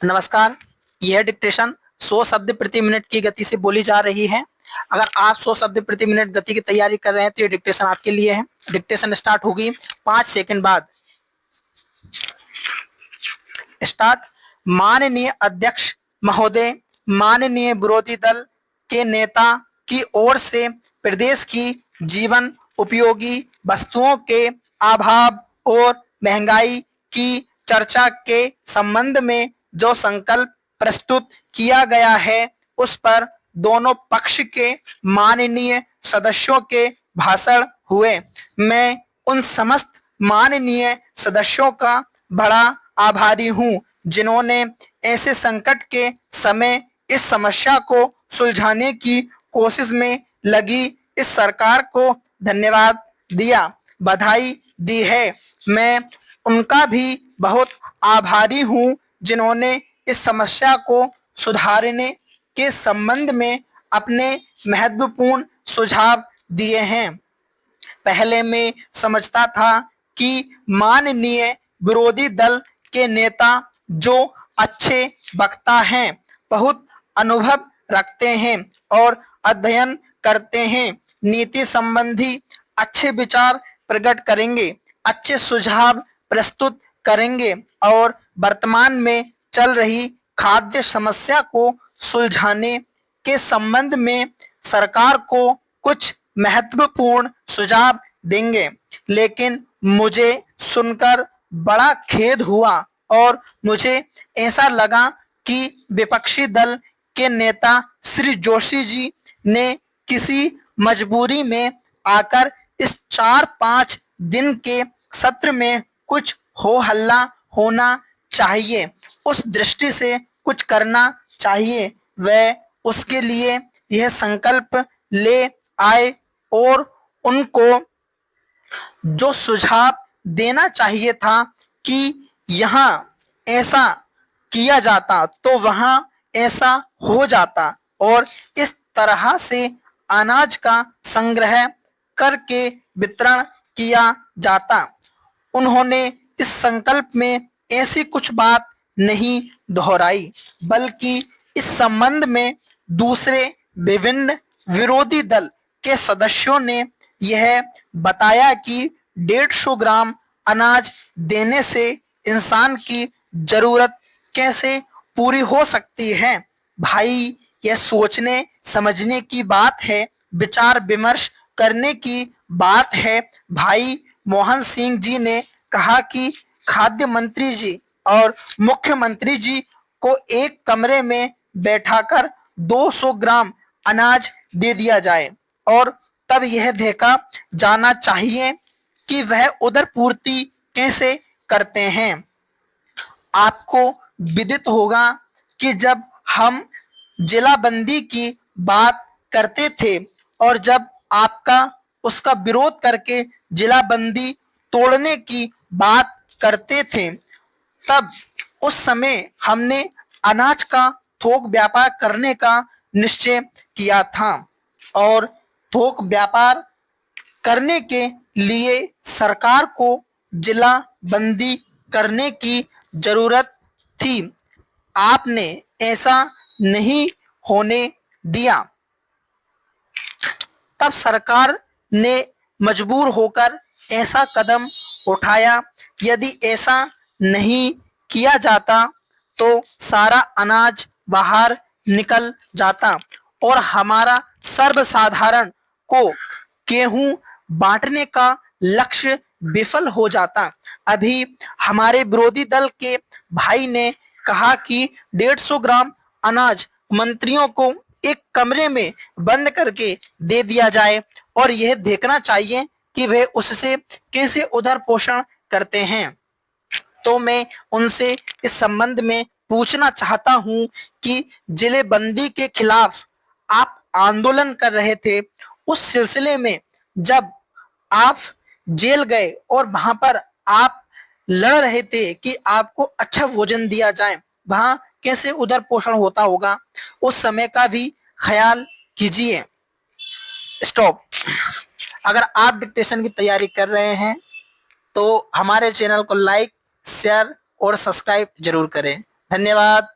नमस्कार। यह डिक्टेशन 100 शब्द प्रति मिनट की गति से बोली जा रही है। अगर आप 100 शब्द प्रति मिनट गति की तैयारी कर रहे हैं तो ये डिक्टेशन आपके लिए है। डिक्टेशन स्टार्ट होगी 5 सेकंड बाद। स्टार्ट। माननीय अध्यक्ष महोदय, माननीय विरोधी दल के नेता की ओर से प्रदेश की जीवन उपयोगी वस्तुओं के अभाव और महंगाई की चर्चा के संबंध में जो संकल्प प्रस्तुत किया गया है, उस पर दोनों पक्ष के माननीय सदस्यों के भाषण हुए। मैं उन समस्त माननीय सदस्यों का बड़ा आभारी हूं जिन्होंने ऐसे संकट के समय इस समस्या को सुलझाने की कोशिश में लगी इस सरकार को धन्यवाद दिया, बधाई दी है। मैं उनका भी बहुत आभारी हूं जिन्होंने इस समस्या को सुधारने के संबंध में अपने महत्वपूर्ण सुझाव दिए हैं। पहले मैं समझता था कि माननीय विरोधी दल के नेता जो अच्छे वक्ता हैं, बहुत अनुभव रखते हैं और अध्ययन करते हैं, नीति संबंधी अच्छे विचार प्रकट करेंगे, अच्छे सुझाव प्रस्तुत करेंगे और वर्तमान में चल रही खाद्य समस्या को सुलझाने के संबंध में सरकार को कुछ महत्वपूर्ण सुझाव देंगे। लेकिन मुझे सुनकर बड़ा खेद हुआ और मुझे ऐसा लगा कि विपक्षी दल के नेता श्री जोशी जी ने किसी मजबूरी में आकर इस 4-5 दिन के सत्र में कुछ हो हल्ला होना चाहिए, उस दृष्टि से कुछ करना चाहिए। वह उसके लिए यह संकल्प ले आए और उनको जो सुझाव देना चाहिए था कि यहाँ ऐसा किया जाता तो वहाँ ऐसा हो जाता और इस तरह से अनाज का संग्रह करके वितरण किया जाता। उन्होंने इस संकल्प में ऐसी कुछ बात नहीं दोहराई, बल्कि इस संबंध में दूसरे विभिन्न विरोधी दल के सदस्यों ने यह बताया कि 150 ग्राम अनाज देने से इंसान की जरूरत कैसे पूरी हो सकती है। भाई, यह सोचने समझने की बात है, विचार विमर्श करने की बात है। भाई मोहन सिंह जी ने कहा कि खाद्य मंत्री जी और मुख्यमंत्री जी को एक कमरे में बैठाकर 200 ग्राम अनाज दे दिया जाए और तब यह देखा जाना चाहिए कि वह उधर पूर्ति कैसे करते हैं। आपको विदित होगा कि जब हम जिलाबंदी की बात करते थे और जब आपका उसका विरोध करके जिलाबंदी तोड़ने की बात करते थे, तब उस समय हमने अनाज का थोक व्यापार करने का निश्चय किया था और थोक व्यापार करने के लिए सरकार को जिला बंदी करने की जरूरत थी। आपने ऐसा नहीं होने दिया, तब सरकार ने मजबूर होकर ऐसा कदम उठाया। यदि ऐसा नहीं किया जाता तो सारा अनाज बाहर निकल जाता और हमारा सर्वसाधारण को गेहूं बांटने का लक्ष्य विफल हो जाता। अभी हमारे विरोधी दल के भाई ने कहा कि 150 ग्राम अनाज मंत्रियों को एक कमरे में बंद करके दे दिया जाए और यह देखना चाहिए कि वे उससे कैसे उधर पोषण करते हैं। तो मैं उनसे इस संबंध में पूछना चाहता हूं कि जिले बंदी के खिलाफ आप आंदोलन कर रहे थे, उस सिलसिले में जब आप जेल गए और वहां पर आप लड़ रहे थे कि आपको अच्छा भोजन दिया जाए, वहां कैसे उधर पोषण होता होगा, उस समय का भी ख्याल कीजिए। स्टॉप। अगर आप डिक्टेशन की तैयारी कर रहे हैं तो हमारे चैनल को लाइक, शेयर और सब्सक्राइब जरूर करें। धन्यवाद।